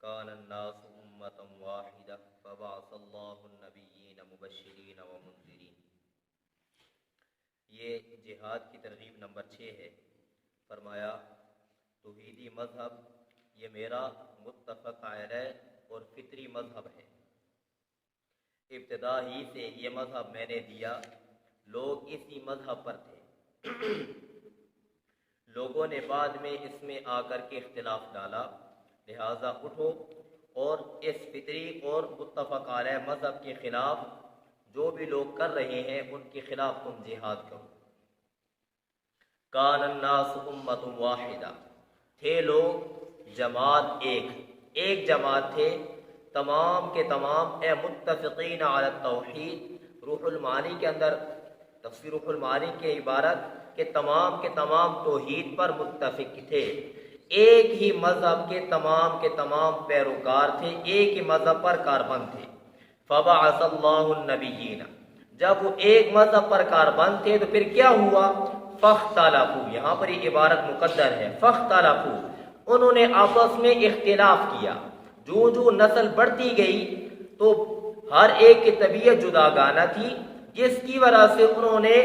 کان الناس امۃ واحدہ فبعث اللہ النبیین مبشرین ومنذرین۔ یہ جہاد کی ترغیب نمبر 6 ہے۔ فرمایا توحیدی مذہب یہ میرا متفق علیہ اور فطری مذہب ہے۔ ابتدا ہی سے یہ مذہب میں نے دیا، لوگ اسی مذہب پر تھے، لوگوں نے بعد میں اس میں آ کر کے اختلاف ڈالا، لہذا اٹھو اور اس فطری اور متفق علیہ مذہب کے خلاف جو بھی لوگ کر رہے ہیں ان کے خلاف تم جہاد کرو۔ کان الناس امۃ واحدہ، تھے لوگ جماعت ایک جماعت تھے، تمام کے تمام متفقین علی التوحید۔ روح المعانی کے اندر تفسیر روح المعانی کی عبارت کہ تمام کے تمام توحید پر متفق تھے، ایک ہی مذہب کے تمام پیروکار تھے، ایک ہی مذہب پر کاربند تھے۔ فبعث اللہ النبیین، جب وہ ایک مذہب پر کاربند تھے تو پھر کیا ہوا؟ فاختلفوا، یہاں پر یہ عبارت مقدر ہے، فاختلفوا، انہوں نے آپس میں اختلاف کیا۔ جو نسل بڑھتی گئی تو ہر ایک کی طبیعت جداگانہ تھی، جس کی وجہ سے انہوں نے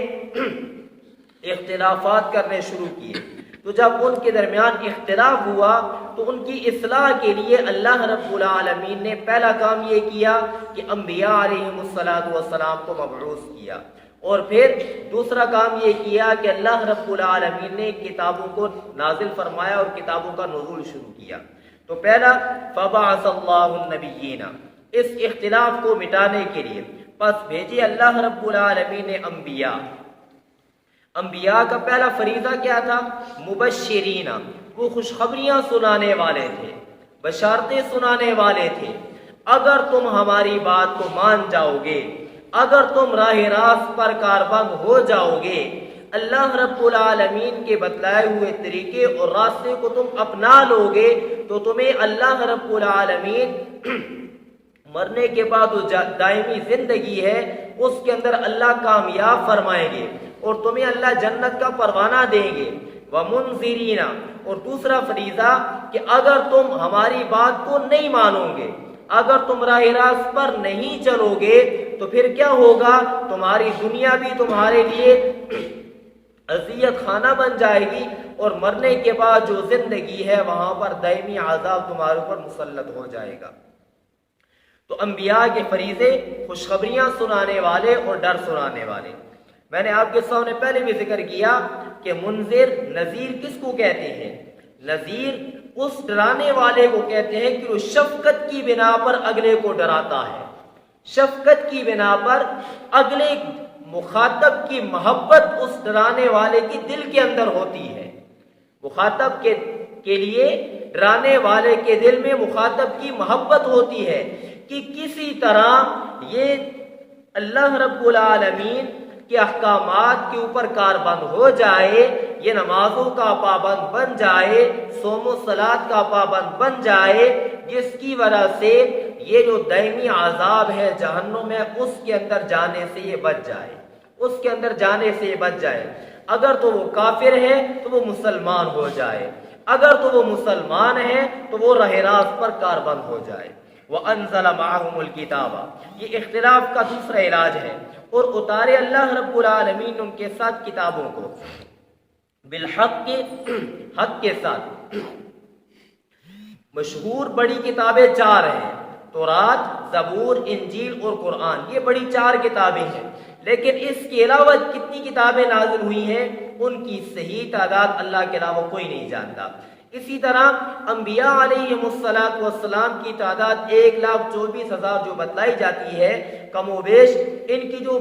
اختلافات کرنے شروع کیے۔ تو جب ان کے درمیان اختلاف ہوا تو ان کی اصلاح کے لیے اللہ رب العالمین نے پہلا کام یہ کیا کہ انبیاء علیہم السلام کو مبعوث کیا، اور پھر دوسرا کام یہ کیا کہ اللہ رب العالمین نے کتابوں کو نازل فرمایا اور کتابوں کا نزول شروع کیا۔ تو پہلا فبعث اللہ النبیین، اس اختلاف کو مٹانے کے لیے پس بھیجے اللہ رب العالمین نے انبیاء کا پہلا فریضہ کیا تھا؟ مبشرین، وہ خوشخبریاں سنانے والے تھے، بشارتیں سنانے والے تھے۔ اگر تم ہماری بات کو مان جاؤ گے، اگر تم راہ راست پر کاربند ہو جاؤ گے، اللہ رب العالمین کے بتلائے ہوئے طریقے اور راستے کو تم اپنا لو گے تو تمہیں اللہ رب العالمین مرنے کے بعد جو دائمی زندگی ہے اس کے اندر اللہ کامیاب فرمائیں گے اور تمہیں اللہ جنت کا پروانہ دیں گے۔ وَمُنذِرِينَ، اور دوسرا فریضہ کہ اگر تم ہماری بات کو نہیں مانو گے، اگر تم راہ راست پر نہیں چلو گے تو پھر کیا ہوگا؟ تمہاری دنیا بھی تمہارے لیے اذیت خانہ بن جائے گی اور مرنے کے بعد جو زندگی ہے وہاں پر دائمی عذاب تمہارے اوپر مسلط ہو جائے گا۔ تو انبیاء کے فریضے خوشخبریاں سنانے والے اور ڈر سنانے والے۔ میں نے آپ کے سامنے پہلے بھی ذکر کیا کہ منذر، نذیر کس کو کہتے ہیں؟ نذیر اس ڈرانے والے کو کہتے ہیں کہ وہ شفقت کی بنا پر اگلے کو ڈراتا ہے، شفقت کی بنا پر اگلے مخاطب کی محبت اس ڈرانے والے کی دل کے اندر ہوتی ہے۔ مخاطب کے لیے ڈرانے والے کے دل میں مخاطب کی محبت ہوتی ہے کہ کسی طرح یہ اللہ رب العالمین کے احکامات کے اوپر کاربند ہو جائے، یہ نمازوں کا پابند بن جائے، صوم و صلاۃ کا پابند بن جائے، جس کی وجہ سے یہ جو دائمی عذاب ہے جہنم میں اس کے اندر جانے سے یہ بچ جائے، اس کے اندر جانے سے یہ بچ جائے۔ اگر تو وہ کافر ہے تو وہ مسلمان ہو جائے، اگر تو وہ مسلمان ہے تو وہ راہ راست پر کاربند ہو جائے۔ وَأَنزَلَ مَعَهُمُ الْكِتَابَ، یہ اختلاف کا دوسرا علاج ہے، اور اتارے اللہ رب العالمین ان کے ساتھ کتابوں کو بالحق کے حق کے ساتھ۔ مشہور بڑی کتابیں 4 ہیں، تورات، زبور، انجیل اور قرآن، یہ بڑی 4 کتابیں ہیں، لیکن اس کے علاوہ کتنی کتابیں نازل ہوئی ہیں ان کی صحیح تعداد اللہ کے علاوہ کوئی نہیں جانتا۔ اسی طرح انبیاء علیہم السلام کی تعداد 1,24,000 جو بتلائی جاتی ہے، کم و بیش ان کی جو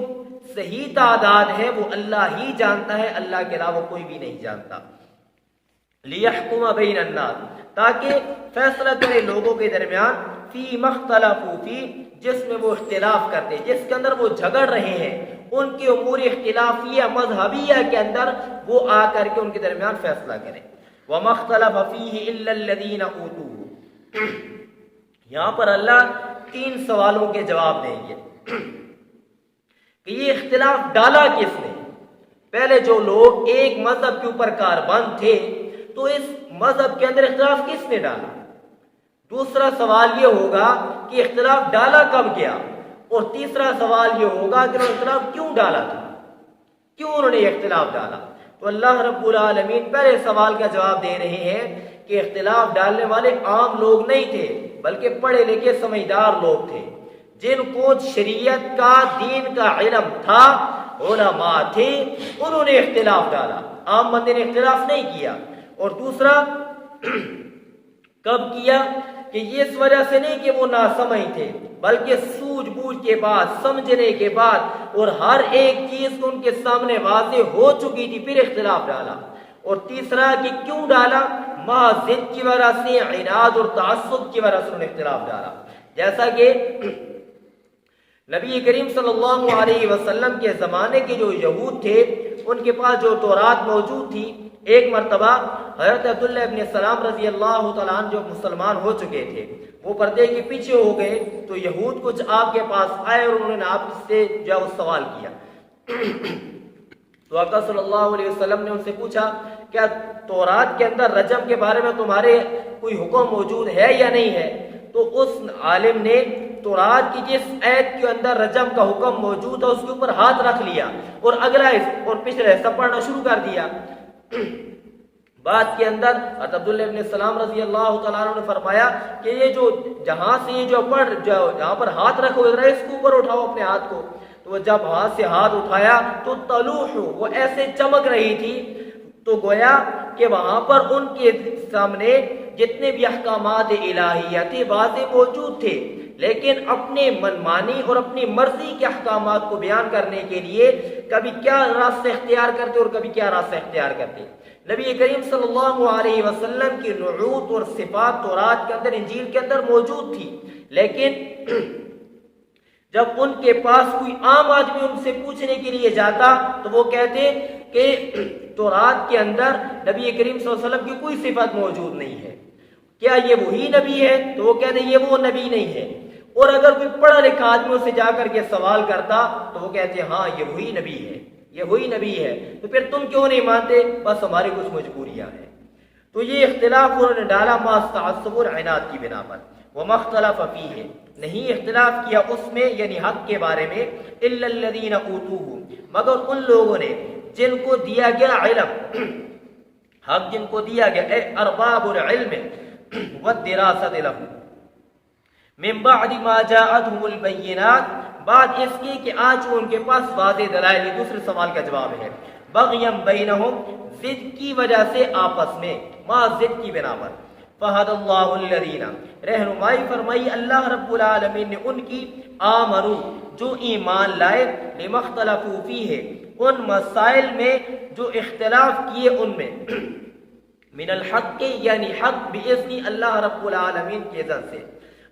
صحیح تعداد ہے وہ اللہ ہی جانتا ہے، اللہ کے علاوہ کوئی بھی نہیں جانتا۔ لِيَحْكُمَ بَيْنَ النَّاسِ، تاکہ فیصلہ کرے لوگوں کے درمیان، فِي مَخْتَلَفُوا فِي، جس میں وہ اختلاف کرتے، جس کے اندر وہ جھگڑ رہے ہیں، ان کے امور اختلافیہ مذہبیہ کے اندر وہ آ کر کے ان کے درمیان فیصلہ کریں۔ وَمَا اخْتَلَفَ فِيهِ إِلَّا الَّذِينَ أُوتُوهُ، یہاں پر اللہ 3 سوالوں کے جواب دیں گے کہ یہ اختلاف ڈالا کس نے۔ پہلے جو لوگ ایک مذہب کے اوپر کاربند تھے تو اس مذہب کے اندر اختلاف کس نے ڈالا؟ دوسرا سوال یہ ہوگا کہ اختلاف ڈالا کب گیا، اور تیسرا سوال یہ ہوگا کہ انہوں نے اختلاف کیوں ڈالا تھا، کیوں انہوں نے اختلاف ڈالا۔ تو اللہ رب العالمین پہلے سوال کا جواب دے رہے ہیں کہ اختلاف ڈالنے والے عام لوگ نہیں تھے، بلکہ پڑھے لکھے سمجھدار لوگ تھے، جن کو شریعت کا، دین کا علم تھا، علماء تھے، انہوں نے اختلاف ڈالا، عام بندے نے اختلاف نہیں کیا۔ اور دوسرا کب کیا کہ یہ اس وجہ سے نہیں کہ وہ ناسمجھ تھے، بلکہ سوجھ بوجھ کے بعد، سمجھنے کے بعد، اور ہر ایک چیز کو ان کے سامنے واضح ہو چکی تھی، پھر اختلاف ڈالا۔ اور تیسرا کہ کیوں ڈالا، محض ضد کی وجہ سے، عناد اور تعصب کی وجہ سے انہوں نے اختلاف ڈالا۔ جیسا کہ نبی کریم صلی اللہ علیہ وسلم کے زمانے کے جو یہود تھے، ان کے پاس جو تورات موجود تھی، ایک مرتبہ حضرت عبداللہ ابن سلام رضی اللہ تعالیٰ عنہ جو مسلمان ہو چکے تھے، وہ پردے کے پیچھے ہو گئے، تو یہود کچھ آپ کے پاس آئے اور انہوں نے آپ سے جو سوال کیا۔ تو آقا صلی اللہ علیہ وسلم نے ان سے پوچھا کیا تورات کے اندر رجم کے بارے میں تمہارے کوئی حکم موجود ہے یا نہیں ہے؟ تو اس عالم نے تورات کی جس آیت کے اندر رجم کا حکم موجود ہے اس کے اوپر ہاتھ رکھ لیا اور اگلا اور پچھلا حصہ پڑھنا شروع کر دیا۔ بعد کے اندر حضرت عبداللہ ابن سلام رضی اللہ تعالیٰ عنہ نے فرمایا کہ یہ جو جہاں سے یہ جو جہاں پر ہاتھ رکھو ذرا اس کے اوپر اٹھاؤ اپنے ہاتھ کو۔ تو وہ جب ہاتھ سے ہاتھ اٹھایا تو تلوح، وہ ایسے چمک رہی تھی، تو گویا کہ وہاں پر ان کے سامنے جتنے بھی احکامات الہیہ تھے واضح موجود تھے، لیکن اپنے منمانی اور اپنی مرضی کے احکامات کو بیان کرنے کے لیے کبھی کیا راستہ اختیار کرتے اور کبھی کیا راستہ اختیار کرتے۔ نبی کریم صلی اللہ علیہ وسلم کی نعوت اور صفات تورات کے اندر، انجیل کے اندر موجود تھی، لیکن جب ان کے پاس کوئی عام آدمی ان سے پوچھنے کے لیے جاتا تو وہ کہتے کہ تورات کے اندر نبی کریم صلی اللہ علیہ وسلم کی کوئی صفت موجود نہیں ہے، کیا یہ وہی نبی ہے؟ تو وہ کہتے یہ وہ نبی نہیں ہے۔ اور اگر کوئی پڑھا لکھا آدمی سے جا کر کے سوال کرتا تو وہ کہتے ہاں یہ وہی نبی ہے، یہ وہی نبی ہے، تو پھر تم کیوں نہیں مانتے؟ بس ہماری کچھ مجبوریاں ہیں۔ تو یہ اختلاف انہوں نے ڈالا محض تعصب اور عناد کی بنا پر۔ وَمَا اخْتَلَفَ فِيهِ، نہیں اختلاف کیا اس میں، یعنی حق کے بارے میں، إِلَّا الَّذِينَ أُوتُوهُ، مگر ان لوگوں نے جن کو دیا گیا علم، حق جن کو دیا گیا، اے ارباب العلم والدراسة لهم من بعد ما جاءتهم البینات، بعد اس کی کہ آج ان کے پاس واضح دلائل۔ دوسرے سوال کا جواب ہے بغیم بینہم، ضد کی وجہ سے آپس میں، ما ضد کی بنا پر۔ فہد اللہ الذین، رہنمائی فرمائی اللہ رب العالمین نے ان کی، آمنوا، جو ایمان لائے، لما اختلفوا فیہ، ان مسائل میں جو اختلاف کیے ان میں، من الحق، یعنی حق باذن اللہ رب العالمین کے اذن سے۔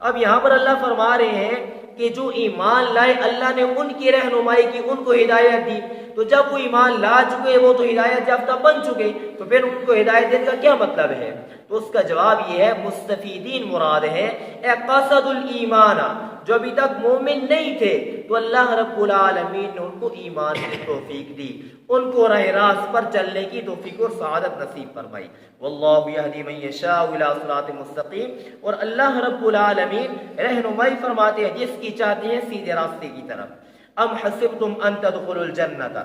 اب یہاں پر اللہ فرما رہے ہیں کہ جو ایمان لائے، اللہ نے ان کی رہنمائی کی، ان کو ہدایت دی، تو جب وہ ایمان لا چکے وہ تو ہدایت یافتہ بن چکے، تو پھر ان کو ہدایت دینے کا کیا مطلب ہے؟ تو اس کا جواب یہ ہے مستفیدین مراد ہے، اے قصد الایمان، جو ابھی تک مومن نہیں تھے تو اللہ رب العالمین نے ان کو ایمان کی توفیق دی، ان کو راہ راست پر چلنے کی توفیق اور سعادت نصیب فرمائی۔ واللہ یہدی من یشاء الی صراط مستقیم، اور اللہ رب العالمین رہنمائی فرماتے ہیں جس کی چاہتے ہیں سیدھے راستے کی طرف۔ ام حسبتم ان تدخلوا الجنۃ،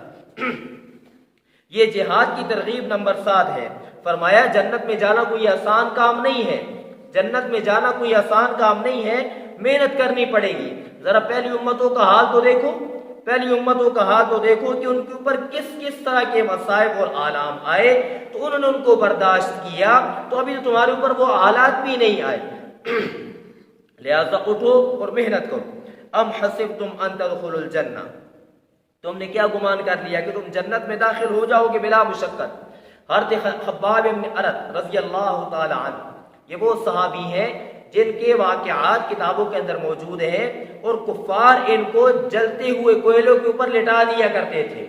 یہ جہاد کی ترغیب نمبر 7 ہے۔ فرمایا جنت میں جانا کوئی آسان کام نہیں ہے، جنت میں جانا کوئی آسان کام نہیں ہے، محنت کرنی پڑے گی۔ ذرا پہلی امتوں کا حال تو دیکھو، پہلی امتوں کا حال تو دیکھو کہ ان کے اوپر کس کس طرح کے مصائب اور آلام آئے، تو انہوں نے ان کو برداشت کیا، تو ابھی تو تمہارے اوپر وہ حالات بھی نہیں آئے، لہذا اٹھو اور محنت کرو۔ ام حسبتم ان تدخلوا الجنہ، تم نے کیا گمان کر لیا کہ تم جنت میں داخل ہو جاؤ گے بلا مشقت؟ حضرت خباب بن ارت رضی اللہ تعالی عنہ، یہ وہ صحابی ہیں جن کے واقعات کتابوں کے اندر موجود ہیں، اور کفار ان کو جلتے ہوئے کوئلوں کے اوپر لٹا دیا کرتے تھے،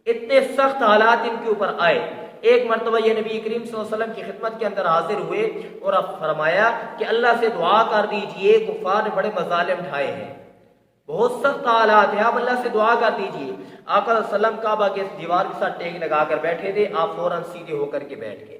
اتنے سخت حالات ان کے اوپر آئے۔ ایک مرتبہ یہ نبی کریم صلی اللہ علیہ وسلم کی خدمت کے اندر حاضر ہوئے اور اب فرمایا کہ اللہ سے دعا کر دیجئے، کفار نے بڑے مظالم ڈھائے ہیں، بہت سخت حالات ہیں، آپ اللہ سے دعا کر دیجئے۔ آقا صلی اللہ علیہ وسلم کعبہ کے دیوار کے ساتھ ٹیک لگا کر بیٹھے تھے، آپ فوراً سیدھے ہو کر کے بیٹھ گئے،